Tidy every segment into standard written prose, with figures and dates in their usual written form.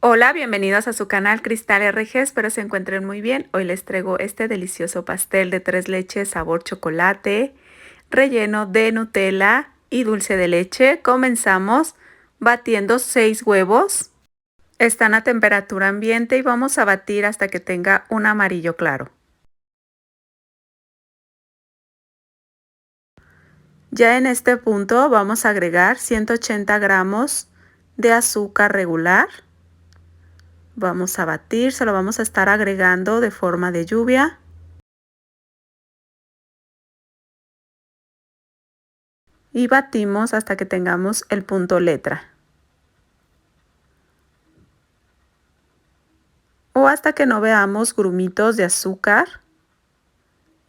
Hola, bienvenidos a su canal Cristal RG, espero se encuentren muy bien. Hoy les traigo este delicioso pastel de 3 leches sabor chocolate, relleno de Nutella y dulce de leche. Comenzamos batiendo 6 huevos. Están a temperatura ambiente y vamos a batir hasta que tenga un amarillo claro. Ya en este punto vamos a agregar 180 gramos de azúcar regular. Vamos a batir, se lo vamos a estar agregando de forma de lluvia. Y batimos hasta que tengamos el punto letra. O hasta que no veamos grumitos de azúcar.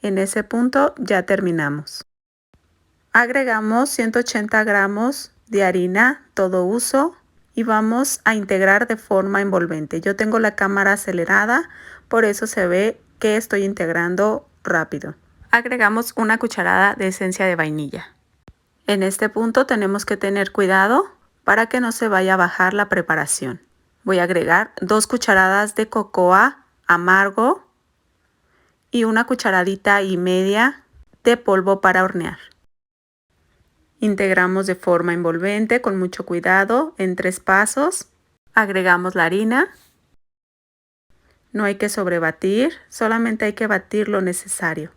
En ese punto ya terminamos. Agregamos 180 gramos de harina todo uso y vamos a integrar de forma envolvente. Yo tengo la cámara acelerada, por eso se ve que estoy integrando rápido. Agregamos una cucharada de esencia de vainilla. En este punto tenemos que tener cuidado para que no se vaya a bajar la preparación. Voy a agregar 2 cucharadas de cocoa amargo y 1,5 cucharadas de polvo para hornear. Integramos de forma envolvente con mucho cuidado en 3 pasos. Agregamos la harina. No hay que sobrebatir, solamente hay que batir lo necesario.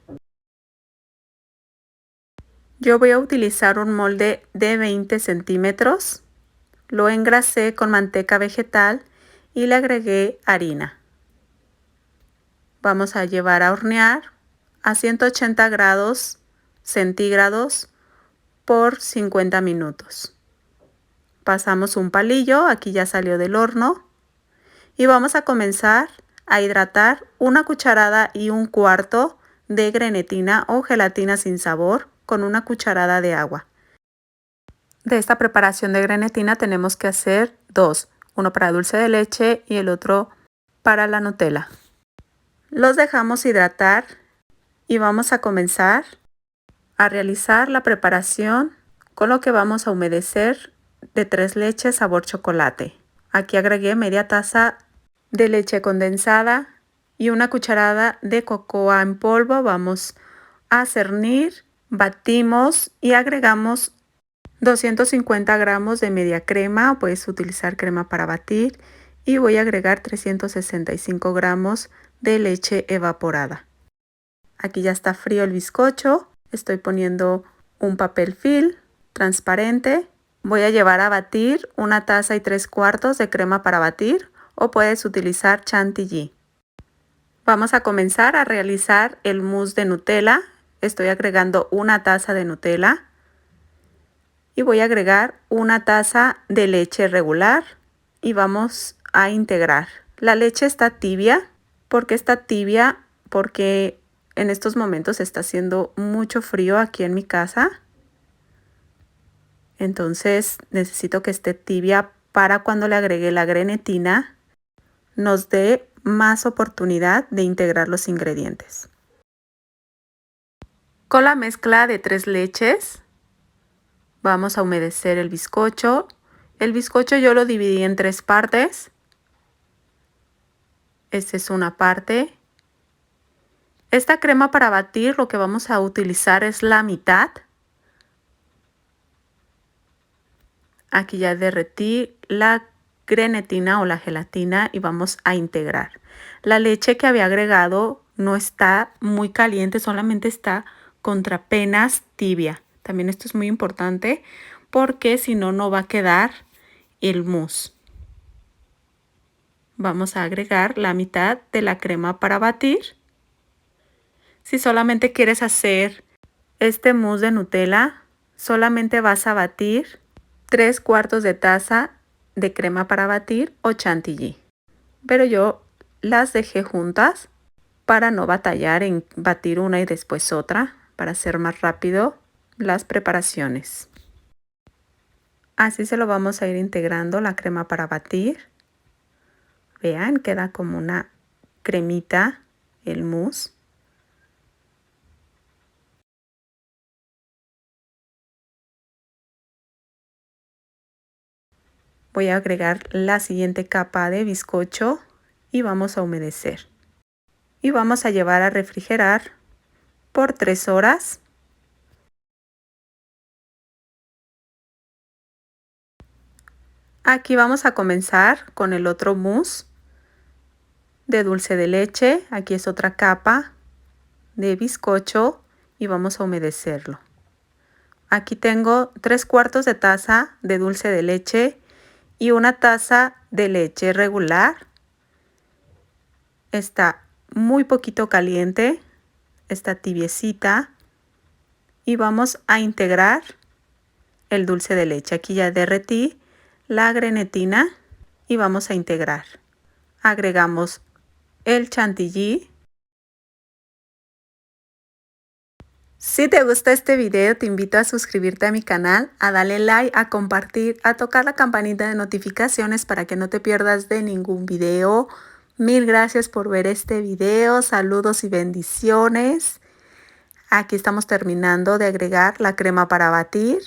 Yo voy a utilizar un molde de 20 centímetros. Lo engrasé con manteca vegetal y le agregué harina. Vamos a llevar a hornear a 180 grados centígrados por 50 minutos. Pasamos un palillo, aquí ya salió del horno, y vamos a comenzar a hidratar 1,25 cucharadas de grenetina o gelatina sin sabor con 1 cucharada de agua. De esta preparación de grenetina tenemos que hacer 2, uno para dulce de leche y el otro para la Nutella. Los dejamos hidratar y vamos a comenzar a realizar la preparación con lo que vamos a humedecer de 3 leches sabor chocolate. Aquí agregué media taza de leche condensada y 1 cucharada de cocoa en polvo. Vamos a cernir, batimos y agregamos 250 gramos de media crema, o puedes utilizar crema para batir, y voy a agregar 365 gramos de leche evaporada. Aquí ya está frío el bizcocho, estoy poniendo un papel film transparente. Voy a llevar a batir 1,3 tazas de crema para batir, o puedes utilizar chantilly. Vamos a comenzar a realizar el mousse de Nutella. Estoy agregando 1 taza de Nutella. Y voy a agregar 1 taza de leche regular y vamos a integrar. La leche está tibia. ¿Por qué está tibia? Porque en estos momentos está haciendo mucho frío aquí en mi casa. Entonces necesito que esté tibia para cuando le agregue la grenetina nos dé más oportunidad de integrar los ingredientes. Con la mezcla de 3 leches vamos a humedecer el bizcocho. El bizcocho yo lo dividí en 3 partes. Esta es una parte. Esta crema para batir lo que vamos a utilizar es la mitad. Aquí ya derretí la grenetina o la gelatina y vamos a integrar. La leche que había agregado no está muy caliente, solamente está contrapenas tibia. También esto es muy importante porque si no, no va a quedar el mousse. Vamos a agregar la mitad de la crema para batir. Si solamente quieres hacer este mousse de Nutella, solamente vas a batir 3/4 de taza de crema para batir o chantilly. Pero yo las dejé juntas para no batallar en batir una y después otra, para hacer más rápido las preparaciones. Así se lo vamos a ir integrando la crema para batir. Vean, queda como una cremita el mousse. Voy a agregar la siguiente capa de bizcocho y vamos a humedecer. Y vamos a llevar a refrigerar por 3 horas. Aquí vamos a comenzar con el otro mousse de dulce de leche. Aquí es otra capa de bizcocho y vamos a humedecerlo. Aquí tengo 3/4 de taza de dulce de leche y una taza de leche regular. Está muy poquito caliente, está tibiecita y vamos a integrar el dulce de leche. Aquí ya derretí la grenetina y vamos a integrar. Agregamos el chantilly. Si te gusta este video, te invito a suscribirte a mi canal, a darle like, a compartir, a tocar la campanita de notificaciones para que no te pierdas de ningún video. Mil gracias por ver este video, saludos y bendiciones. Aquí estamos terminando de agregar la crema para batir.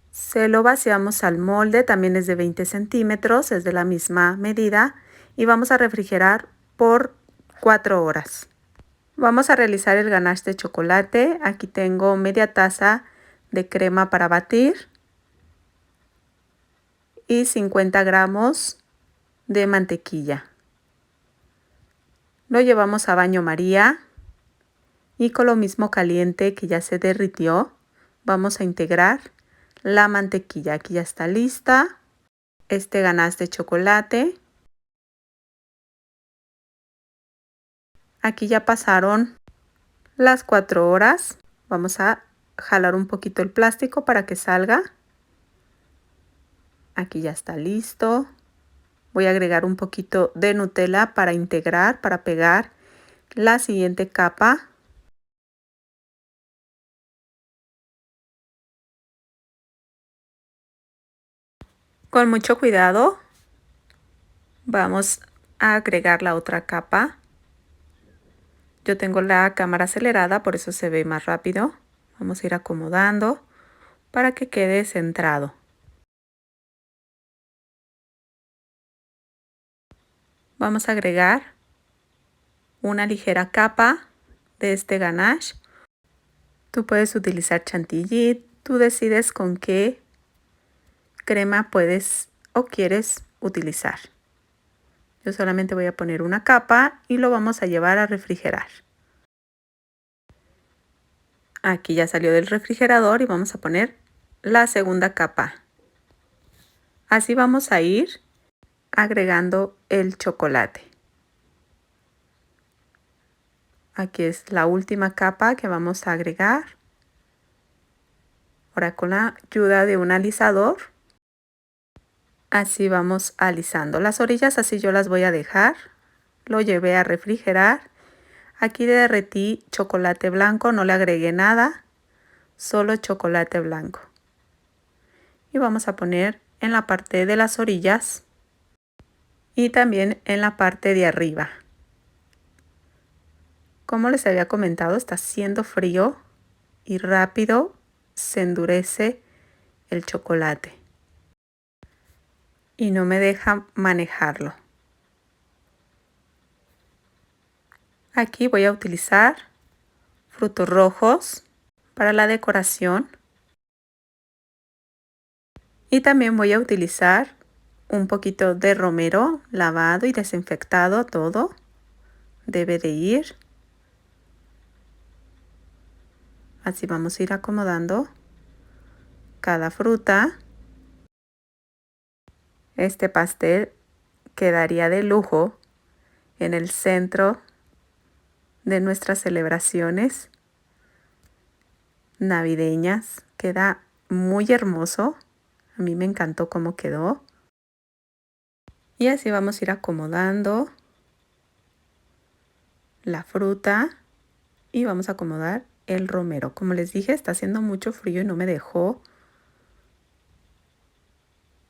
Se lo vaciamos al molde, también es de 20 centímetros, es de la misma medida y vamos a refrigerar por 4 horas. Vamos a realizar el ganache de chocolate. Aquí tengo media taza de crema para batir y 50 gramos de mantequilla. Lo llevamos a baño María y con lo mismo caliente que ya se derritió, vamos a integrar la mantequilla. Aquí ya está lista este ganache de chocolate. Aquí ya pasaron las 4 horas. Vamos a jalar un poquito el plástico para que salga. Aquí ya está listo. Voy a agregar un poquito de Nutella para integrar, para pegar la siguiente capa. Con mucho cuidado vamos a agregar la otra capa. Yo tengo la cámara acelerada, por eso se ve más rápido. Vamos a ir acomodando para que quede centrado. Vamos a agregar una ligera capa de este ganache. Tú puedes utilizar chantilly, tú decides con qué crema puedes o quieres utilizar. Yo solamente voy a poner una capa y lo vamos a llevar a refrigerar. Aquí ya salió del refrigerador y vamos a poner la segunda capa. Así vamos a ir agregando el chocolate. Aquí es la última capa que vamos a agregar. Ahora con la ayuda de un alisador, así vamos alisando las orillas, así yo las voy a dejar. Lo llevé a refrigerar. Aquí derretí chocolate blanco, no le agregué nada, solo chocolate blanco. Y vamos a poner en la parte de las orillas y también en la parte de arriba. Como les había comentado, está haciendo frío y rápido se endurece el chocolate y no me deja manejarlo. Aquí voy a utilizar frutos rojos para la decoración y también voy a utilizar un poquito de romero lavado y desinfectado. Todo debe de ir. Así vamos a ir acomodando cada fruta. Este pastel quedaría de lujo en el centro de nuestras celebraciones navideñas. Queda muy hermoso. A mí me encantó cómo quedó. Y así vamos a ir acomodando la fruta y vamos a acomodar el romero. Como les dije, está haciendo mucho frío y no me dejó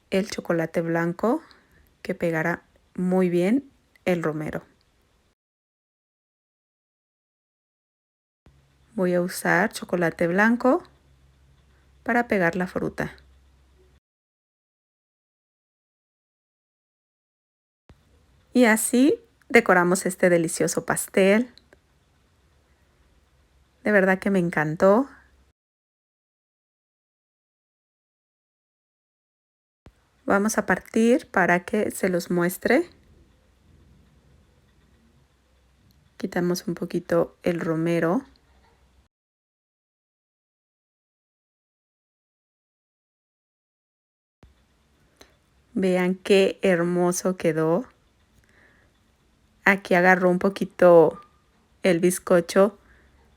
el chocolate blanco que pegara muy bien el romero. Voy a usar chocolate blanco para pegar la fruta. Y así decoramos este delicioso pastel. De verdad que me encantó. Vamos a partir para que se los muestre. Quitamos un poquito el romero. Vean qué hermoso quedó. Aquí agarró un poquito el bizcocho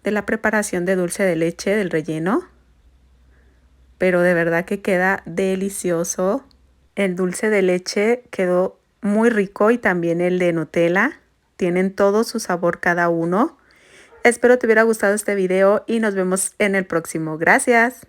de la preparación de dulce de leche del relleno. Pero de verdad que queda delicioso. El dulce de leche quedó muy rico y también el de Nutella. Tienen todo su sabor cada uno. Espero te hubiera gustado este video y nos vemos en el próximo. Gracias.